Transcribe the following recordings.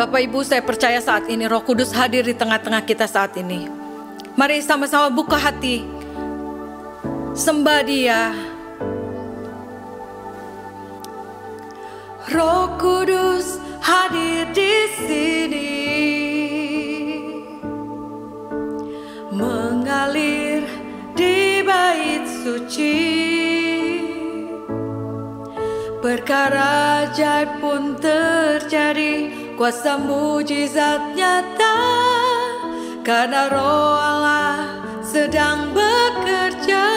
Bapak Ibu, saya percaya saat ini Roh Kudus hadir di tengah-tengah kita saat ini. Mari sama-sama buka hati, sembah Dia. Roh Kudus hadir di sini, mengalir di bait suci. Perkara ajaib pun terjadi, kuasa mujizat nyata, karena Roh Allah sedang bekerja.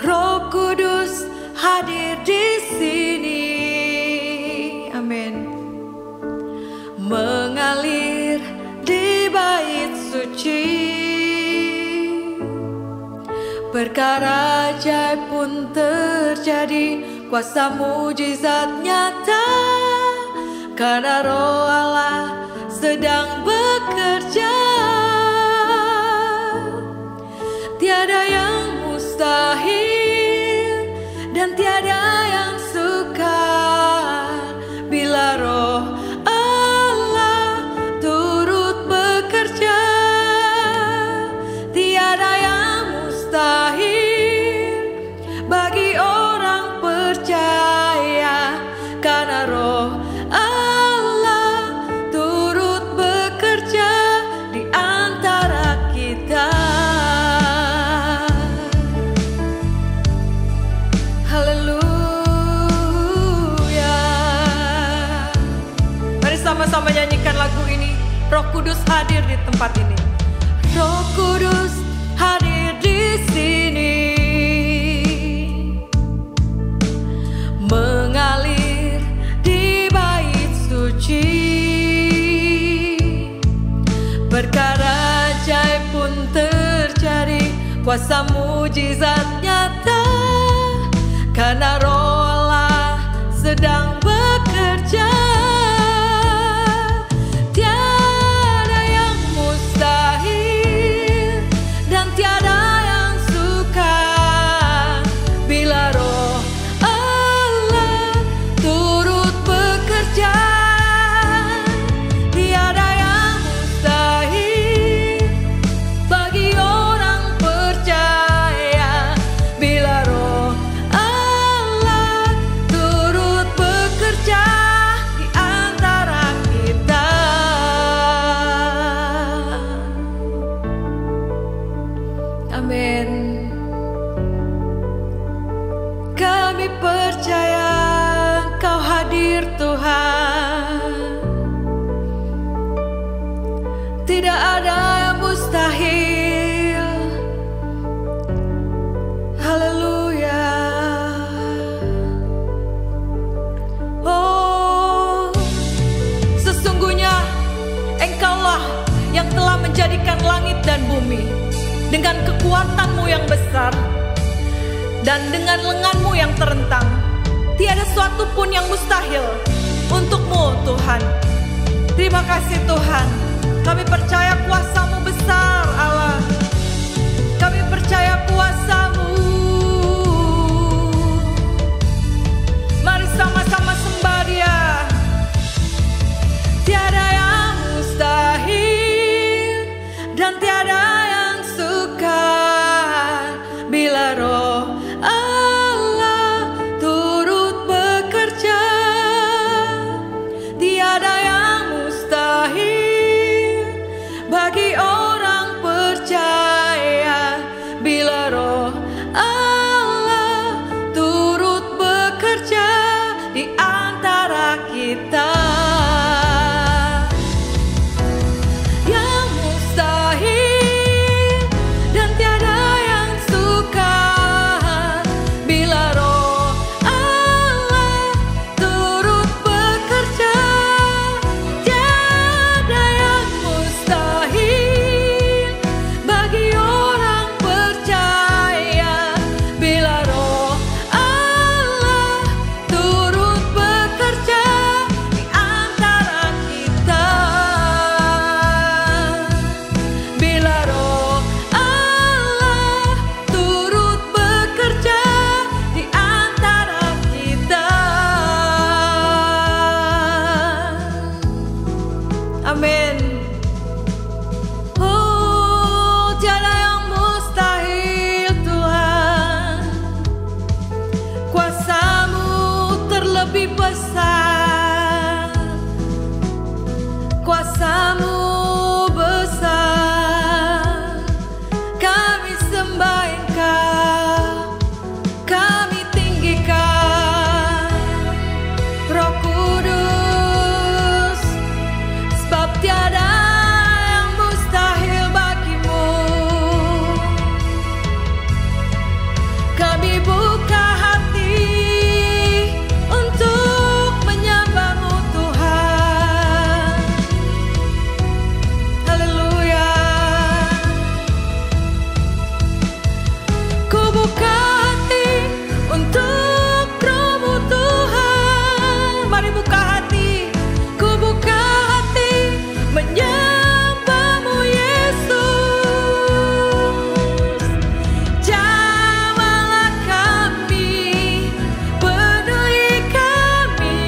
Roh Kudus hadir di sini, amin. Mengalir di bait suci. Perkara ajaib pun terjadi, kuasa mujizat nyata, karena Roh Allah sedang bekerja. Tiada yang mustahil dan tiada yang sukar bila Roh Allah turut bekerja. Tiada yang mustahil bagi orang percaya, karena Roh Allah turut bekerja di antara kita. Haleluya. Mari sama-sama nyanyikan lagu ini. Roh Kudus hadir di tempat ini. Roh Kudus hadir di sini, mengalir di bait suci. Perkara ajaib pun terjadi, kuasa mujizat nyata, karena Roh Allah sedang bekerja. Tiada yang mustahil dan tiada yang sukar bila Roh Allah turut bekerja. Tiada yang mustahil bagi orang percaya bila Roh Allah turut bekerja di antara kita. Amin. Kami percaya Engkau hadir Tuhan. Tidak ada yang mustahil. Haleluya. Oh, sesungguhnya Engkaulah yang telah menjadikan langit dan bumi dengan kekuatan-Mu yang besar dan dengan lengan-Mu yang terentang. Tiada suatu pun yang mustahil untuk-Mu, Tuhan. Terima kasih Tuhan. Kami percaya kuasa-Mu besar, Allah. Kami percaya kuasa-Mu. Mari sama-sama sembah Dia. Tiada yang mustahil dan tiada yang sukar bila Roh Allah turut bekerja. Tiada yang mustahil bagi orang berlebih besar, kuasa-Mu besar. Kami sembah Engkau, kami tinggikan Roh Kudus, sebab tiada yang mustahil bagimu. Kami buka hati untuk menyembah-Mu Tuhan. Haleluya. Ku buka hati untuk Roh-Mu Tuhan. Mari buka hati. Ku buka hati menyembah-Mu Yesus. Jamahlah kami, penuhi kami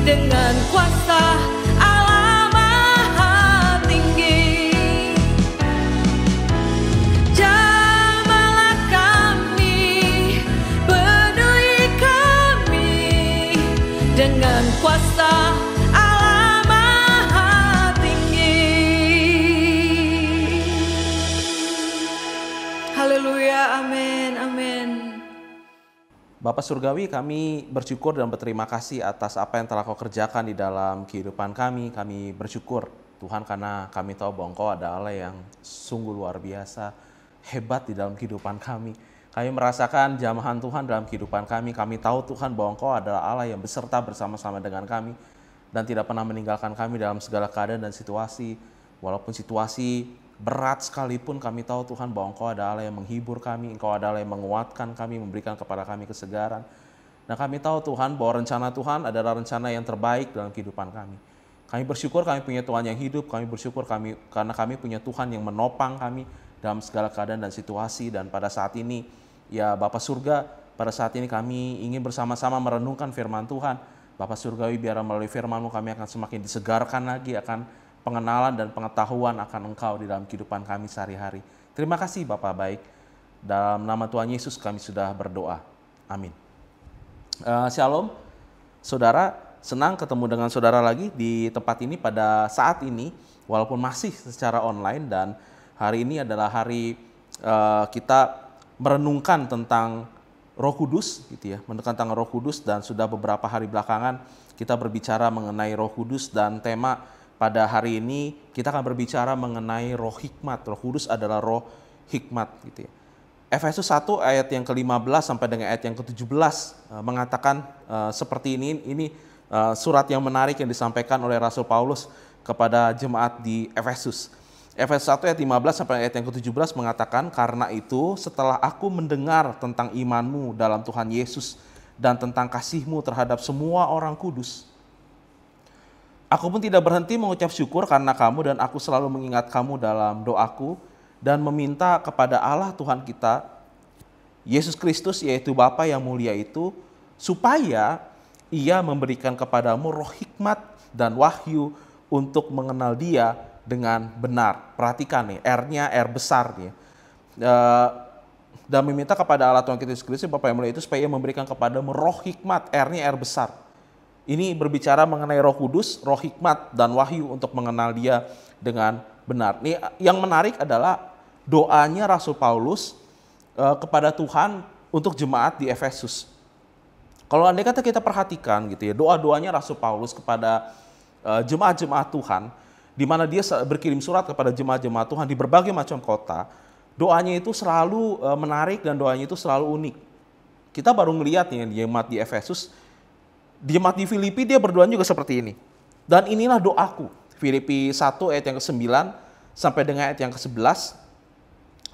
dengan kuasa Allah Maha Tinggi. Jamahlah kami, penuhi kami dengan kuasa Allah Maha Tinggi. Haleluya, amin, amin. Bapak Surgawi, kami bersyukur dan berterima kasih atas apa yang telah Kau kerjakan di dalam kehidupan kami. Kami bersyukur Tuhan karena kami tahu bahwa Engkau ada Allah yang sungguh luar biasa, hebat di dalam kehidupan kami. Kami merasakan jamahan Tuhan dalam kehidupan kami. Kami tahu Tuhan bahwa Engkau adalah Allah yang beserta bersama-sama dengan kami dan tidak pernah meninggalkan kami dalam segala keadaan dan situasi. Walaupun situasi berat sekalipun, kami tahu Tuhan bahwa Engkau ada Allah yang menghibur kami, Engkau ada Allah yang menguatkan kami, memberikan kepada kami kesegaran. Dan kami tahu Tuhan bahwa rencana Tuhan adalah rencana yang terbaik dalam kehidupan kami. Kami bersyukur kami punya Tuhan yang hidup, kami bersyukur karena kami punya Tuhan yang menopang kami dalam segala keadaan dan situasi. Dan pada saat ini, ya Bapa Surga, pada saat ini kami ingin bersama-sama merenungkan firman Tuhan. Bapa Surgawi, biar melalui firman-Mu kami akan semakin disegarkan lagi akan pengenalan dan pengetahuan akan Engkau di dalam kehidupan kami sehari-hari. Terima kasih Bapak baik. Dalam nama Tuhan Yesus kami sudah berdoa. Amin. Shalom, saudara. Senang ketemu dengan saudara lagi di tempat ini pada saat ini, walaupun masih secara online. Dan hari ini adalah hari kita merenungkan tentang Roh Kudus, gitu ya, merenungkan tentang Roh Kudus. Dan sudah beberapa hari belakangan kita berbicara mengenai Roh Kudus, dan tema pada hari ini kita akan berbicara mengenai roh hikmat. Roh Kudus adalah roh hikmat, gitu ya. Efesus 1 ayat yang ke-15 sampai dengan ayat yang ke-17 mengatakan seperti ini. Ini surat yang menarik yang disampaikan oleh Rasul Paulus kepada jemaat di Efesus. Efesus 1 ayat 15 sampai ayat yang ke-17 mengatakan, "Karena itu setelah aku mendengar tentang imanmu dalam Tuhan Yesus dan tentang kasihmu terhadap semua orang kudus, aku pun tidak berhenti mengucap syukur karena kamu, dan aku selalu mengingat kamu dalam doaku dan meminta kepada Allah Tuhan kita, Yesus Kristus, yaitu Bapa yang mulia itu, supaya Ia memberikan kepadamu roh hikmat dan wahyu untuk mengenal Dia dengan benar." Perhatikan nih, R-nya R besar nih. Dan meminta kepada Allah Tuhan kita Yesus Kristus, Bapa yang mulia itu, supaya Ia memberikan kepadamu roh hikmat. R-nya R besar. Ini berbicara mengenai Roh Kudus, roh hikmat dan wahyu untuk mengenal Dia dengan benar. Ini yang menarik adalah doanya Rasul Paulus kepada Tuhan untuk jemaat di Efesus. Kalau andai kata kita perhatikan gitu ya, doa-doanya Rasul Paulus kepada jemaat-jemaat Tuhan, di mana dia berkirim surat kepada jemaat-jemaat Tuhan di berbagai macam kota, doanya itu selalu menarik dan doanya itu selalu unik. Kita baru ngelihat nih jemaat di Efesus. Jemaat di Filipi dia berdoa juga seperti ini. Dan inilah doaku. Filipi 1 ayat yang ke-9 sampai dengan ayat yang ke-11.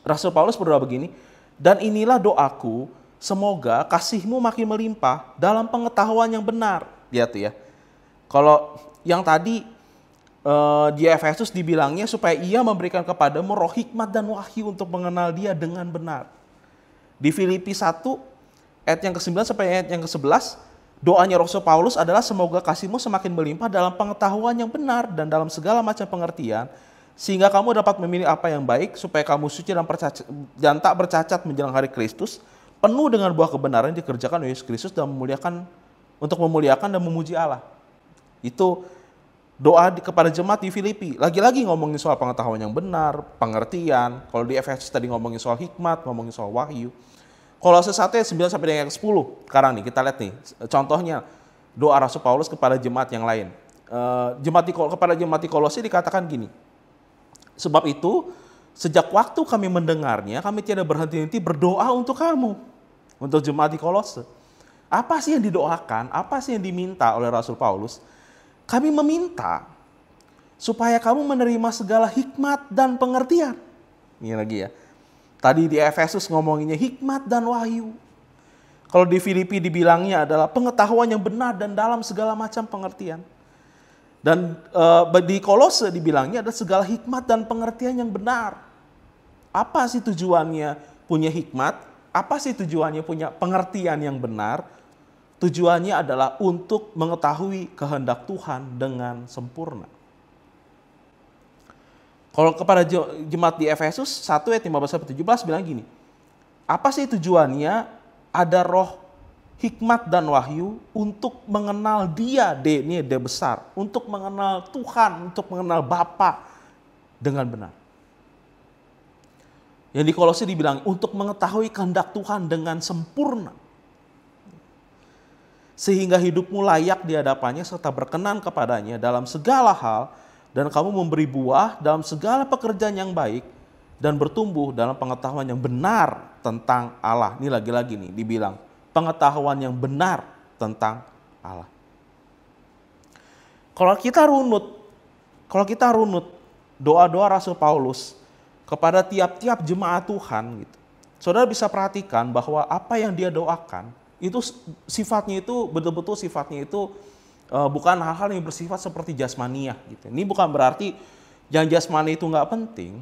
Rasul Paulus berdoa begini, "Dan inilah doaku, semoga kasihmu makin melimpah dalam pengetahuan yang benar." Lihat tuh ya. Kalau yang tadi di Efesus dibilangnya supaya Ia memberikan kepadamu roh hikmat dan wahyu untuk mengenal Dia dengan benar. Di Filipi 1 ayat yang ke-9 sampai ayat yang ke-11, doanya Rasul Paulus adalah semoga kasihmu semakin melimpah dalam pengetahuan yang benar dan dalam segala macam pengertian, sehingga kamu dapat memilih apa yang baik, supaya kamu suci dan tak bercacat menjelang hari Kristus, penuh dengan buah kebenaran dikerjakan oleh Yesus Kristus dan memuliakan untuk memuliakan dan memuji Allah. Itu doa kepada jemaat di Filipi. Lagi-lagi ngomongin soal pengetahuan yang benar, pengertian. Kalau di Efesus tadi ngomongin soal hikmat, ngomongin soal wahyu. Kolose 1 ayat 9 sampai dengan 10. Sekarang nih kita lihat nih contohnya doa Rasul Paulus kepada jemaat yang lain. Kepada jemaat di Kolose dikatakan gini. Sebab itu sejak waktu kami mendengarnya, kami tidak berhenti-henti berdoa untuk kamu. Untuk jemaat di Kolose. Apa sih yang didoakan? Apa sih yang diminta oleh Rasul Paulus? Kami meminta supaya kamu menerima segala hikmat dan pengertian. Ini lagi ya. Tadi di Efesus ngomonginnya hikmat dan wahyu. Kalau di Filipi dibilangnya adalah pengetahuan yang benar dan dalam segala macam pengertian. Dan di Kolose dibilangnya ada segala hikmat dan pengertian yang benar. Apa sih tujuannya punya hikmat? Apa sih tujuannya punya pengertian yang benar? Tujuannya adalah untuk mengetahui kehendak Tuhan dengan sempurna. Kalau kepada jemaat di Efesus 1 ayat 15-17 bilang gini. Apa sih tujuannya ada roh hikmat dan wahyu untuk mengenal dia, D besar. Untuk mengenal Tuhan, untuk mengenal Bapa dengan benar. Yang di Kolose dibilang untuk mengetahui kehendak Tuhan dengan sempurna. Sehingga hidupmu layak di hadapannya serta berkenan kepadanya dalam segala hal dan kamu memberi buah dalam segala pekerjaan yang baik dan bertumbuh dalam pengetahuan yang benar tentang Allah. Ini lagi-lagi nih dibilang pengetahuan yang benar tentang Allah. Kalau kita runut doa-doa Rasul Paulus kepada tiap-tiap jemaat Tuhan gitu. Saudara bisa perhatikan bahwa apa yang dia doakan itu sifatnya itu betul-betul sifatnya itu bukan hal-hal yang bersifat seperti jasmaniah gitu. Ini bukan berarti yang jasmani itu nggak penting,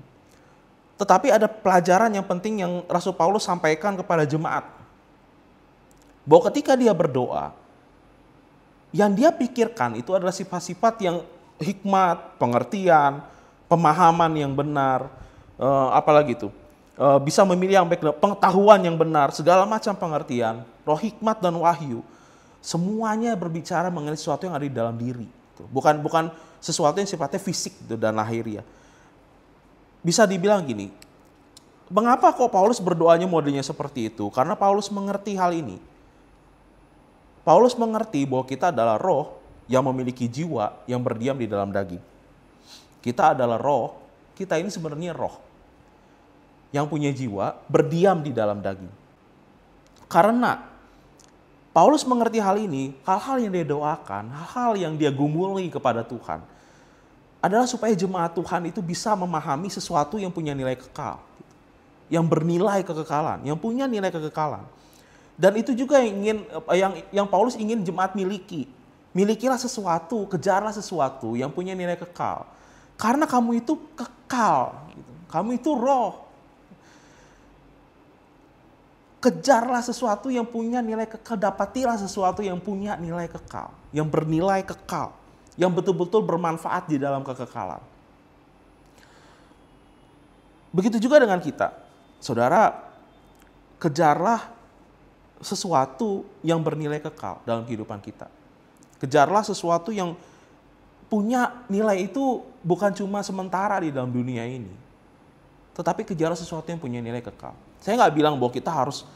tetapi ada pelajaran yang penting yang Rasul Paulus sampaikan kepada jemaat. Bahwa ketika dia berdoa, yang dia pikirkan itu adalah sifat-sifat yang hikmat, pengertian, pemahaman yang benar, apalagi itu. Bisa memilih yang baik, pengetahuan yang benar, segala macam pengertian, roh hikmat dan wahyu, semuanya berbicara mengenai sesuatu yang ada di dalam diri. Bukan sesuatu yang sifatnya fisik dan lahiriah. Bisa dibilang gini, mengapa kok Paulus berdoanya modelnya seperti itu? Karena Paulus mengerti hal ini. Paulus mengerti bahwa kita adalah roh yang memiliki jiwa yang berdiam di dalam daging. Kita adalah roh, kita ini sebenarnya roh yang punya jiwa berdiam di dalam daging. Karena Paulus mengerti hal ini, hal-hal yang dia doakan, hal-hal yang dia gumuli kepada Tuhan, adalah supaya jemaat Tuhan itu bisa memahami sesuatu yang punya nilai kekal. Yang bernilai kekekalan, yang punya nilai kekekalan. Dan itu juga yang Paulus ingin jemaat miliki. Milikilah sesuatu, kejarlah sesuatu yang punya nilai kekal. Karena kamu itu kekal, kamu itu roh. Kejarlah sesuatu yang punya nilai kekal, dapatilah sesuatu yang punya nilai kekal, yang bernilai kekal, yang betul-betul bermanfaat di dalam kekekalan. Begitu juga dengan kita. Saudara, kejarlah sesuatu yang bernilai kekal dalam kehidupan kita. Kejarlah sesuatu yang punya nilai itu bukan cuma sementara di dalam dunia ini, tetapi kejarlah sesuatu yang punya nilai kekal. Saya nggak bilang bahwa kita harus,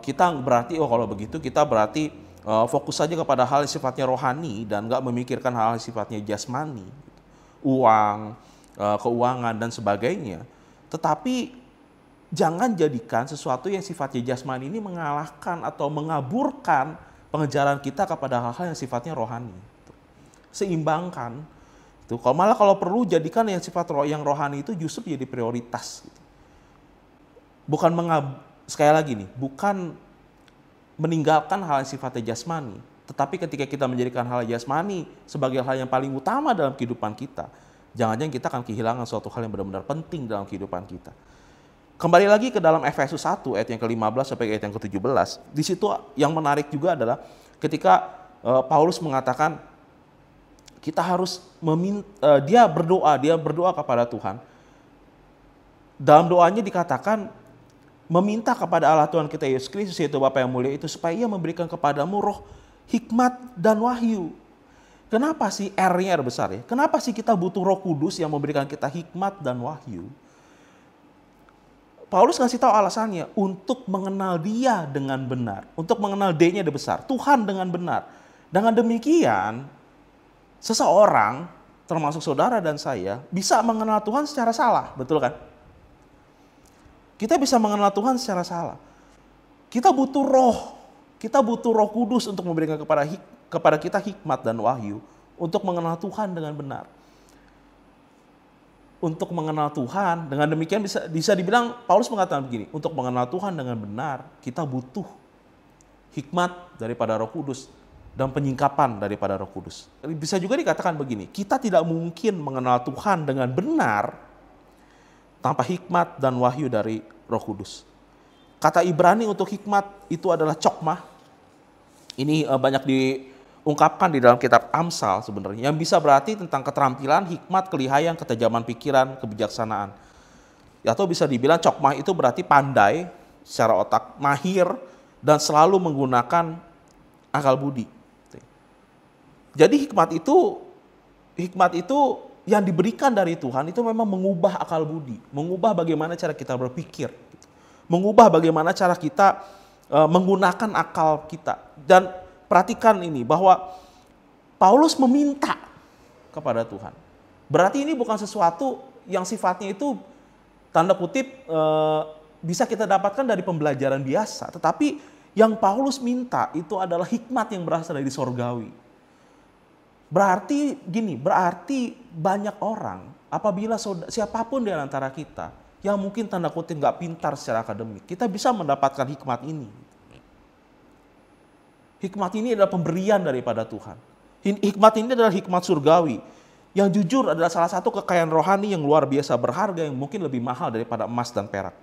kita berarti, kalau begitu kita berarti fokus saja kepada hal yang sifatnya rohani dan nggak memikirkan hal yang sifatnya jasmani, uang, keuangan dan sebagainya. Tetapi jangan jadikan sesuatu yang sifatnya jasmani ini mengalahkan atau mengaburkan pengejaran kita kepada hal-hal yang sifatnya rohani. Seimbangkan. Kalau perlu jadikan yang sifat yang rohani itu justru jadi prioritas. Bukan sekali lagi nih, bukan meninggalkan hal yang sifatnya jasmani, tetapi ketika kita menjadikan hal jasmani sebagai hal yang paling utama dalam kehidupan kita, jangan-jangan kita akan kehilangan suatu hal yang benar-benar penting dalam kehidupan kita. Kembali lagi ke dalam Efesus 1 ayat yang ke-15 sampai ayat yang ke-17. Di situ yang menarik juga adalah ketika Paulus mengatakan kita harus dia berdoa kepada Tuhan. Dalam doanya dikatakan meminta kepada Allah Tuhan kita Yesus Kristus, yaitu Bapa yang mulia itu, supaya Ia memberikan kepadamu roh hikmat dan wahyu. Kenapa sih R-nya R besar ya? Kenapa sih kita butuh Roh Kudus yang memberikan kita hikmat dan wahyu? Paulus ngasih tahu alasannya, untuk mengenal Dia dengan benar, untuk mengenal D-nya D besar, Tuhan dengan benar. Dengan demikian, seseorang, termasuk saudara dan saya, bisa mengenal Tuhan secara salah, betul kan? Kita bisa mengenal Tuhan secara salah. Kita butuh Roh Kudus untuk memberikan kepada kita hikmat dan wahyu untuk mengenal Tuhan dengan benar. Untuk mengenal Tuhan, dengan demikian bisa dibilang Paulus mengatakan begini, untuk mengenal Tuhan dengan benar, kita butuh hikmat daripada Roh Kudus dan penyingkapan daripada Roh Kudus. Bisa juga dikatakan begini, kita tidak mungkin mengenal Tuhan dengan benar tanpa hikmat dan wahyu dari Roh Kudus. Kata Ibrani untuk hikmat itu adalah chokmah. Ini banyak diungkapkan di dalam kitab Amsal sebenarnya, yang bisa berarti tentang keterampilan, hikmat, kelihayan, ketajaman pikiran, kebijaksanaan. Atau bisa dibilang chokmah itu berarti pandai secara otak, mahir, dan selalu menggunakan akal budi. Jadi hikmat itu yang diberikan dari Tuhan itu memang mengubah akal budi, mengubah bagaimana cara kita berpikir, mengubah bagaimana cara kita menggunakan akal kita. Dan perhatikan ini, bahwa Paulus meminta kepada Tuhan. Berarti ini bukan sesuatu yang sifatnya itu tanda kutip bisa kita dapatkan dari pembelajaran biasa. Tetapi yang Paulus minta itu adalah hikmat yang berasal dari sorgawi. Berarti banyak orang, apabila siapapun di antara kita yang mungkin tanda kutip nggak pintar secara akademik, kita bisa mendapatkan hikmat ini. Hikmat ini adalah pemberian daripada Tuhan. Hikmat ini adalah hikmat surgawi, yang jujur adalah salah satu kekayaan rohani yang luar biasa berharga, yang mungkin lebih mahal daripada emas dan perak.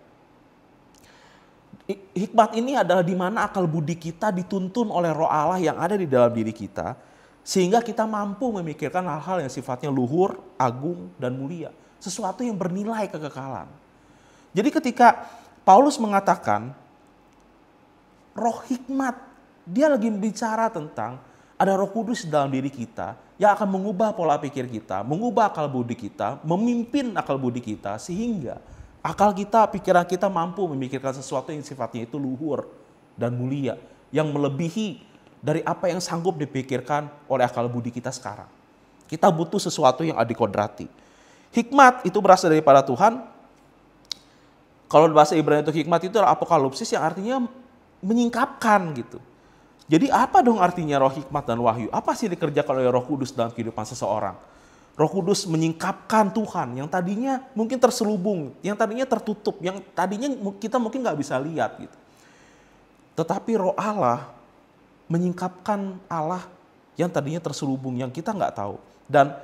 Hikmat ini adalah di mana akal budi kita dituntun oleh Roh Allah yang ada di dalam diri kita, sehingga kita mampu memikirkan hal-hal yang sifatnya luhur, agung, dan mulia. Sesuatu yang bernilai kekekalan. Jadi ketika Paulus mengatakan roh hikmat, dia lagi bicara tentang ada Roh Kudus dalam diri kita yang akan mengubah pola pikir kita, mengubah akal budi kita, memimpin akal budi kita, sehingga akal kita, pikiran kita mampu memikirkan sesuatu yang sifatnya itu luhur dan mulia, yang melebihi dari apa yang sanggup dipikirkan oleh akal budi kita sekarang. Kita butuh sesuatu yang adikodrati. Hikmat itu berasal daripada Tuhan. Kalau bahasa Ibrani itu hikmat itu adalah apokalipsis, yang artinya menyingkapkan gitu. Jadi apa dong artinya roh hikmat dan wahyu? Apa sih dikerjakan oleh Roh Kudus dalam kehidupan seseorang? Roh Kudus menyingkapkan Tuhan yang tadinya mungkin terselubung, yang tadinya tertutup, yang tadinya kita mungkin nggak bisa lihat gitu. Tetapi Roh Allah menyingkapkan Allah yang tadinya terselubung, yang kita nggak tahu. Dan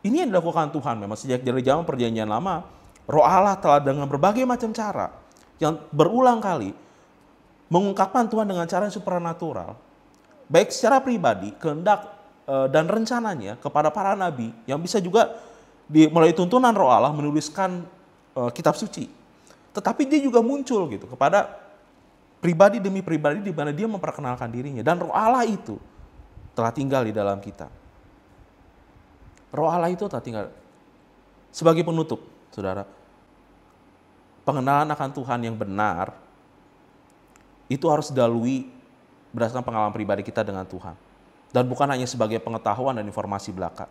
ini yang dilakukan Tuhan memang sejak dari zaman Perjanjian Lama. Roh Allah telah dengan berbagai macam cara yang berulang kali mengungkapkan Tuhan dengan cara yang supranatural, baik secara pribadi, kehendak dan rencananya kepada para nabi, yang bisa juga melalui tuntunan Roh Allah menuliskan kitab suci. Tetapi dia juga muncul gitu kepada pribadi demi pribadi di mana dia memperkenalkan dirinya, dan Roh Allah itu telah tinggal di dalam kita. Roh Allah itu telah tinggal. Sebagai penutup, saudara, pengenalan akan Tuhan yang benar itu harus dilalui berdasarkan pengalaman pribadi kita dengan Tuhan. Dan bukan hanya sebagai pengetahuan dan informasi belaka.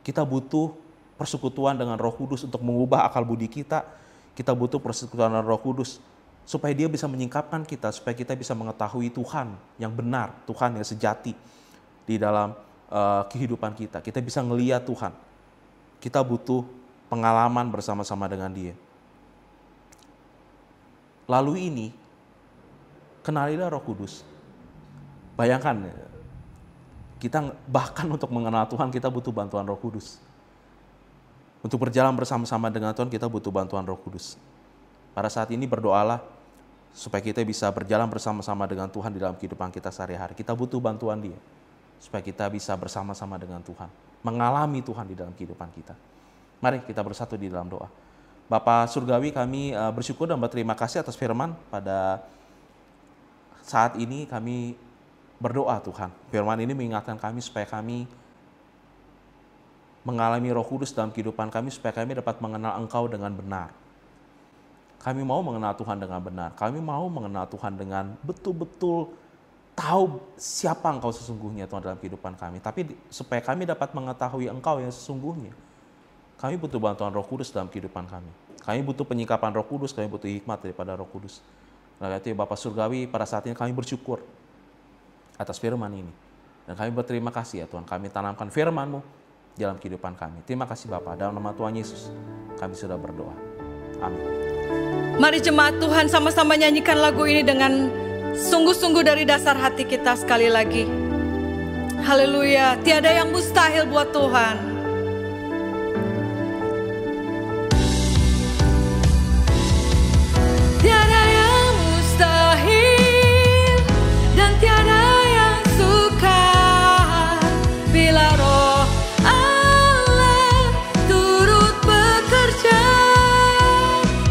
Kita butuh persekutuan dengan Roh Kudus untuk mengubah akal budi kita. Kita butuh persekutuan dengan Roh Kudus supaya dia bisa menyingkapkan kita, supaya kita bisa mengetahui Tuhan yang benar, Tuhan yang sejati di dalam kehidupan kita. Kita bisa ngelihat Tuhan. Kita butuh pengalaman bersama-sama dengan Dia. Lalu ini, kenalilah Roh Kudus. Bayangkan, kita bahkan untuk mengenal Tuhan kita butuh bantuan Roh Kudus. Untuk berjalan bersama-sama dengan Tuhan kita butuh bantuan Roh Kudus. Pada saat ini berdoalah supaya kita bisa berjalan bersama-sama dengan Tuhan di dalam kehidupan kita sehari-hari. Kita butuh bantuan Dia supaya kita bisa bersama-sama dengan Tuhan, mengalami Tuhan di dalam kehidupan kita. Mari kita bersatu di dalam doa. Bapa Surgawi, kami bersyukur dan berterima kasih atas firman pada saat ini. Kami berdoa Tuhan. Firman ini mengingatkan kami supaya kami mengalami Roh Kudus dalam kehidupan kami, supaya kami dapat mengenal Engkau dengan benar. Kami mau mengenal Tuhan dengan benar. Kami mau mengenal Tuhan dengan betul-betul tahu siapa Engkau sesungguhnya Tuhan dalam kehidupan kami. Tapi supaya kami dapat mengetahui Engkau yang sesungguhnya, kami butuh bantuan Roh Kudus dalam kehidupan kami. Kami butuh penyikapan Roh Kudus, kami butuh hikmat daripada Roh Kudus. Oleh itu Bapak Surgawi, pada saat ini kami bersyukur atas firman ini. Dan kami berterima kasih ya Tuhan, kami tanamkan firman-Mu dalam kehidupan kami. Terima kasih Bapak, dalam nama Tuhan Yesus kami sudah berdoa. Amin. Mari jemaat Tuhan sama-sama nyanyikan lagu ini dengan sungguh-sungguh dari dasar hati kita sekali lagi. Haleluya, tiada yang mustahil buat Tuhan. Tiada yang mustahil dan tiada yang sukar bila Roh Allah turut bekerja.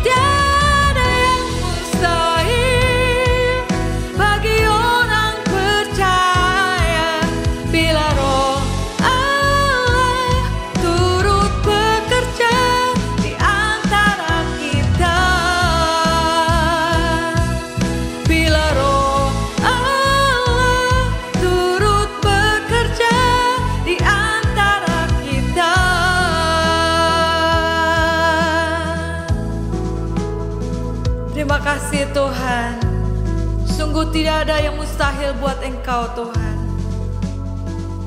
Tiada yang mustahil bagi orang percaya bila Roh Allah turut bekerja di antara kita. Bila Roh Allah turut bekerja di antara kita. Terima kasih Tuhan. Sungguh tidak ada yang mustahil buat Engkau Tuhan.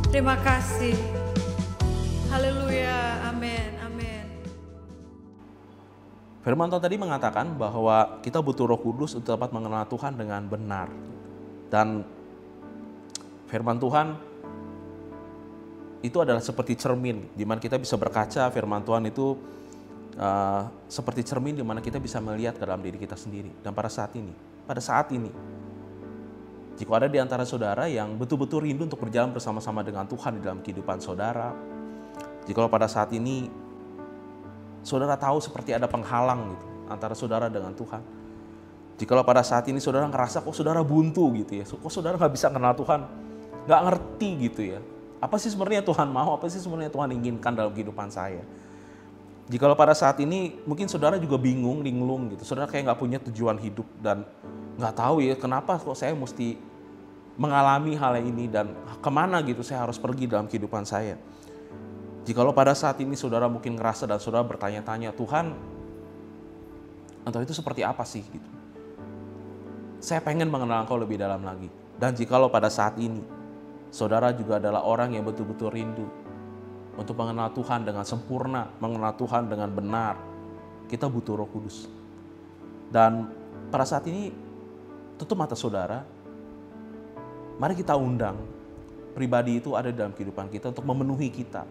Terima kasih. Haleluya. Amin. Amin. Firman Tuhan tadi mengatakan bahwa kita butuh Roh Kudus untuk dapat mengenal Tuhan dengan benar. Dan firman Tuhan itu adalah seperti cermin, di mana kita bisa berkaca. Firman Tuhan itu seperti cermin di mana kita bisa melihat ke dalam diri kita sendiri. Dan pada saat ini, jika ada di antara saudara yang betul-betul rindu untuk berjalan bersama-sama dengan Tuhan di dalam kehidupan saudara, jika pada saat ini saudara tahu seperti ada penghalang gitu antara saudara dengan Tuhan. Jikalau pada saat ini saudara ngerasa kok saudara buntu gitu ya, kok saudara nggak bisa kenal Tuhan, nggak ngerti gitu ya. Apa sih sebenarnya Tuhan mau, apa sih sebenarnya Tuhan inginkan dalam kehidupan saya. Jikalau pada saat ini mungkin saudara juga bingung, linglung gitu, saudara kayak nggak punya tujuan hidup dan nggak tahu ya kenapa kok saya mesti mengalami hal ini dan kemana gitu saya harus pergi dalam kehidupan saya. Jikalau pada saat ini saudara mungkin ngerasa dan saudara bertanya-tanya, Tuhan, entah itu seperti apa sih gitu. Saya pengen mengenal Engkau lebih dalam lagi. Dan jikalau pada saat ini saudara juga adalah orang yang betul-betul rindu untuk mengenal Tuhan dengan sempurna, mengenal Tuhan dengan benar, kita butuh Roh Kudus. Dan pada saat ini tutup mata saudara, mari kita undang pribadi itu ada dalam kehidupan kita untuk memenuhi kita.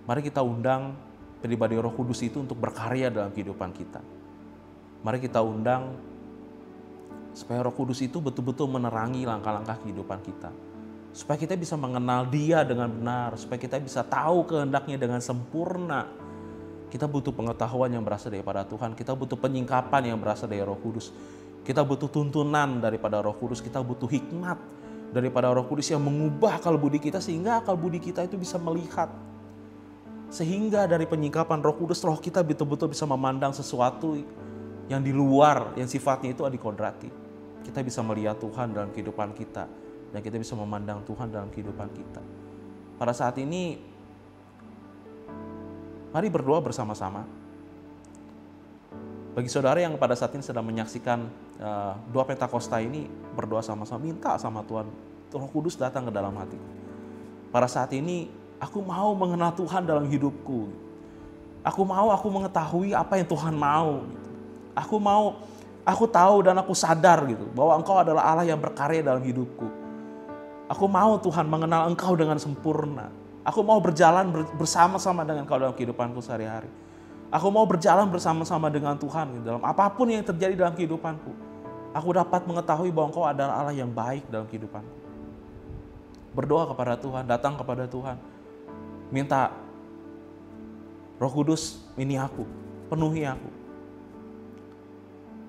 Mari kita undang pribadi Roh Kudus itu untuk berkarya dalam kehidupan kita. Mari kita undang supaya Roh Kudus itu betul-betul menerangi langkah-langkah kehidupan kita. Supaya kita bisa mengenal Dia dengan benar, supaya kita bisa tahu kehendaknya dengan sempurna. Kita butuh pengetahuan yang berasal daripada Tuhan, kita butuh penyingkapan yang berasal dari Roh Kudus. Kita butuh tuntunan daripada Roh Kudus, kita butuh hikmat daripada Roh Kudus yang mengubah akal budi kita sehingga akal budi kita itu bisa melihat. Sehingga dari penyingkapan Roh Kudus, roh kita betul-betul bisa memandang sesuatu yang di luar, yang sifatnya itu adikodrati. Kita bisa melihat Tuhan dalam kehidupan kita, dan kita bisa memandang Tuhan dalam kehidupan kita. Pada saat ini, mari berdoa bersama-sama. Bagi saudara yang pada saat ini sedang menyaksikan doa Pentakosta ini, berdoa sama-sama, minta sama Tuhan, Roh Kudus datang ke dalam hati. Pada saat ini, aku mau mengenal Tuhan dalam hidupku. Aku mengetahui apa yang Tuhan mau. Aku tahu dan aku sadar gitu, bahwa Engkau adalah Allah yang berkarya dalam hidupku. Aku mau Tuhan mengenal Engkau dengan sempurna. Aku mau berjalan bersama-sama dengan Engkau dalam kehidupanku sehari-hari. Aku mau berjalan bersama-sama dengan Tuhan gitu, dalam apapun yang terjadi dalam kehidupanku. Aku dapat mengetahui bahwa Engkau adalah Allah yang baik dalam kehidupanku. Berdoa kepada Tuhan, datang kepada Tuhan. Minta Roh Kudus, ini aku, penuhi aku.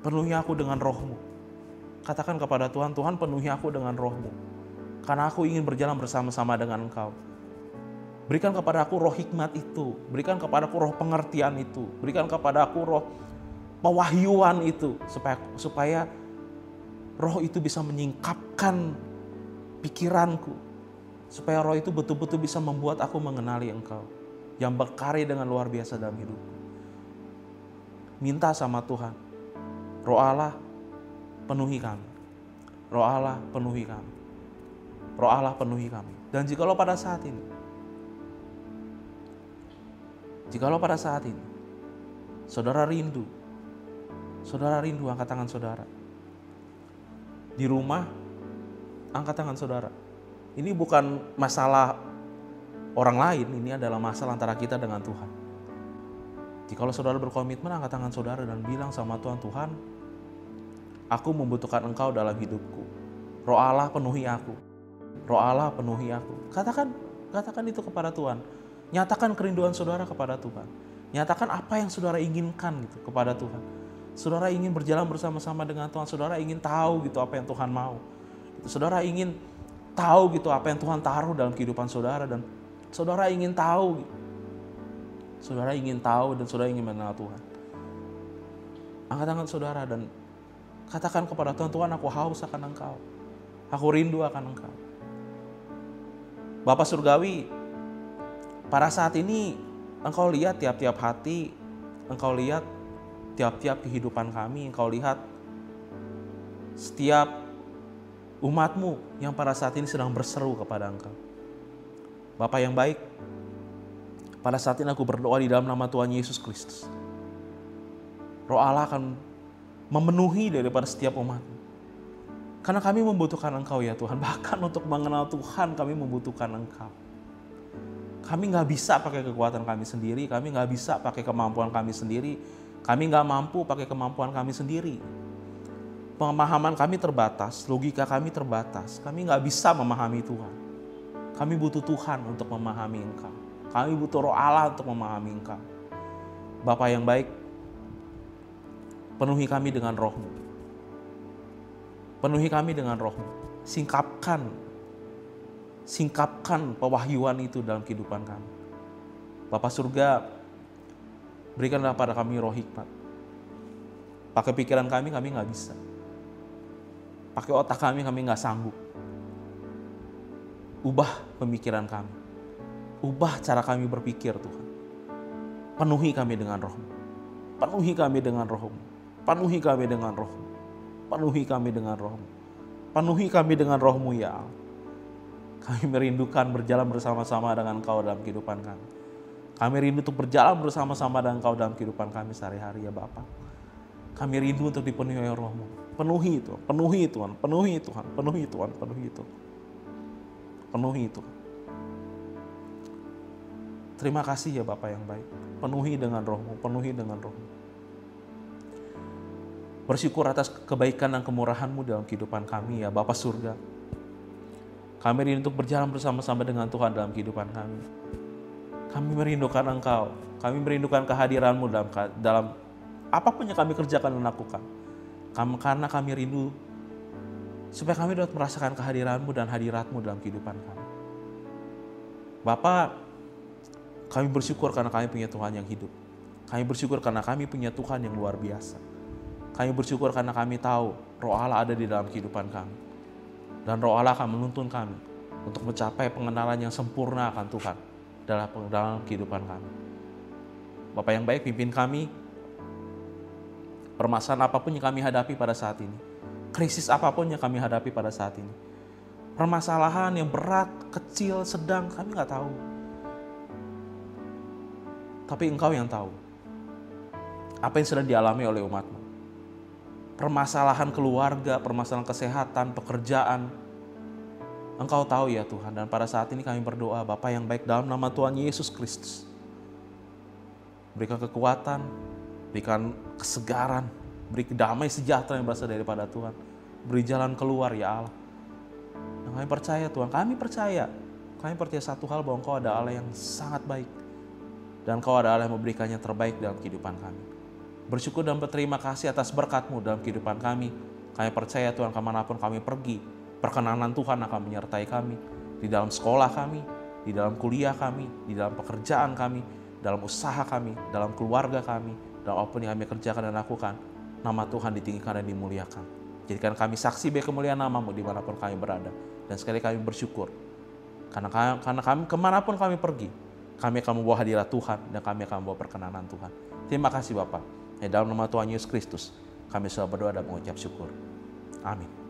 Penuhi aku dengan roh-Mu. Katakan kepada Tuhan, Tuhan penuhi aku dengan roh-Mu. karena aku ingin berjalan bersama-sama dengan Engkau. Berikan kepada aku roh hikmat itu, berikan kepada aku roh pengertian itu, berikan kepada aku roh pewahyuan itu, supaya roh itu bisa menyingkapkan pikiranku, supaya roh itu betul-betul bisa membuat aku mengenali Engkau yang berkarya dengan luar biasa dalam hidupku. Minta sama Tuhan, Roh Allah penuhi kami, Roh Allah penuhi kami, Roh Allah penuhi kami. Dan jikalau pada saat ini, saudara rindu, angkat tangan saudara. Di rumah, angkat tangan saudara. Ini bukan masalah orang lain, ini adalah masalah antara kita dengan Tuhan. Jikalau saudara berkomitmen, angkat tangan saudara dan bilang sama Tuhan, Tuhan, aku membutuhkan Engkau dalam hidupku. Roh Allah penuhi aku. Roh Allah penuhi aku. Katakan itu kepada Tuhan. Nyatakan kerinduan saudara kepada Tuhan. Nyatakan apa yang saudara inginkan gitu kepada Tuhan. Saudara ingin berjalan bersama-sama dengan Tuhan. Saudara ingin tahu gitu apa yang Tuhan mau. Saudara ingin tahu gitu apa yang Tuhan taruh dalam kehidupan saudara, dan saudara ingin tahu. Saudara ingin tahu dan saudara ingin mengenal Tuhan. Angkat tangan saudara dan katakan kepada Tuhan, Tuhan, aku haus akan Engkau. Aku rindu akan Engkau. Bapa Surgawi, pada saat ini Engkau lihat tiap-tiap hati, Engkau lihat tiap-tiap kehidupan kami, Engkau lihat setiap umat-Mu yang pada saat ini sedang berseru kepada Engkau. Bapa yang baik, pada saat ini aku berdoa di dalam nama Tuhan Yesus Kristus. Roh Allah akan memenuhi daripada setiap umat-Mu. Karena kami membutuhkan Engkau ya Tuhan. Bahkan untuk mengenal Tuhan kami membutuhkan Engkau. Kami gak bisa pakai kekuatan kami sendiri. Kami gak bisa pakai kemampuan kami sendiri. Kami gak mampu pakai kemampuan kami sendiri. Pemahaman kami terbatas. Logika kami terbatas. Kami gak bisa memahami Tuhan. Kami butuh Tuhan untuk memahami Engkau. Kami butuh Roh Allah untuk memahami Engkau. Bapa yang baik, penuhi kami dengan Roh-Mu. Penuhi kami dengan Roh-Mu. Singkapkan pewahyuan itu dalam kehidupan kami. Bapa surga, berikanlah pada kami roh hikmat. Pakai pikiran kami gak bisa. Pakai otak kami gak sanggup. Ubah pemikiran kami. Ubah cara kami berpikir Tuhan. Penuhi kami dengan Roh-Mu. Penuhi kami dengan Roh-Mu. Penuhi kami dengan Roh-Mu. Penuhi kami dengan Roh-Mu. Penuhi kami dengan Roh-Mu ya Allah. Kami merindukan berjalan bersama-sama dengan Engkau dalam kehidupan kami. Kami rindu untuk berjalan bersama-sama dengan Engkau dalam kehidupan kami sehari-hari ya Bapa. Kami rindu untuk dipenuhi oleh Roh-Mu. Penuhi Tuhan, penuhi Tuhan, penuhi Tuhan, penuhi Tuhan, penuhi Tuhan. Penuhi Tuhan. Terima kasih ya Bapa yang baik. Penuhi dengan Roh-Mu, penuhi dengan Roh-Mu. Bersyukur atas kebaikan dan kemurahan-Mu dalam kehidupan kami ya Bapa surga. Kami rindu untuk berjalan bersama-sama dengan Tuhan dalam kehidupan kami. Kami merindukan Engkau. Kami merindukan kehadiran-Mu dalam apapun yang kami kerjakan dan lakukan. Karena kami rindu supaya kami dapat merasakan kehadiran-Mu dan hadirat-Mu dalam kehidupan kami. Bapa, kami bersyukur karena kami punya Tuhan yang hidup. Kami bersyukur karena kami punya Tuhan yang luar biasa. Kami bersyukur karena kami tahu Roh Allah ada di dalam kehidupan kami. Dan Roh Allah akan menuntun kami untuk mencapai pengenalan yang sempurna akan Tuhan dalam kehidupan kami. Bapa yang baik, pimpin kami. Permasalahan apapun yang kami hadapi pada saat ini. Krisis apapun yang kami hadapi pada saat ini. Permasalahan yang berat, kecil, sedang, kami nggak tahu. Tapi Engkau yang tahu. Apa yang sedang dialami oleh umat-Mu. Permasalahan keluarga, permasalahan kesehatan, pekerjaan. Engkau tahu ya Tuhan. Dan pada saat ini kami berdoa, Bapa yang baik, dalam nama Tuhan Yesus Kristus. Berikan kekuatan, berikan kesegaran, beri damai sejahtera yang berasal daripada Tuhan. Beri jalan keluar ya Allah. Dan kami percaya Tuhan, kami percaya satu hal, bahwa Engkau ada Allah yang sangat baik. Dan Engkau ada Allah yang memberikannya terbaik dalam kehidupan kami. Bersyukur dan berterima kasih atas berkat-Mu dalam kehidupan kami. Kami percaya Tuhan, kemanapun kami pergi, perkenanan Tuhan akan menyertai kami di dalam sekolah kami, di dalam kuliah kami, di dalam pekerjaan kami, dalam usaha kami, dalam keluarga kami, dalam apa yang kami kerjakan dan lakukan. Nama Tuhan ditinggikan dan dimuliakan. Jadikan kami saksi bagi kemuliaan nama-Mu dimanapun kami berada. Dan sekali kami bersyukur. Karena kami kemanapun kami pergi, kami akan membawa hadirat Tuhan dan kami akan membawa perkenanan Tuhan. Terima kasih Bapak. Dalam nama Tuhan Yesus Kristus, kami sudah berdoa dan mengucap syukur. Amin.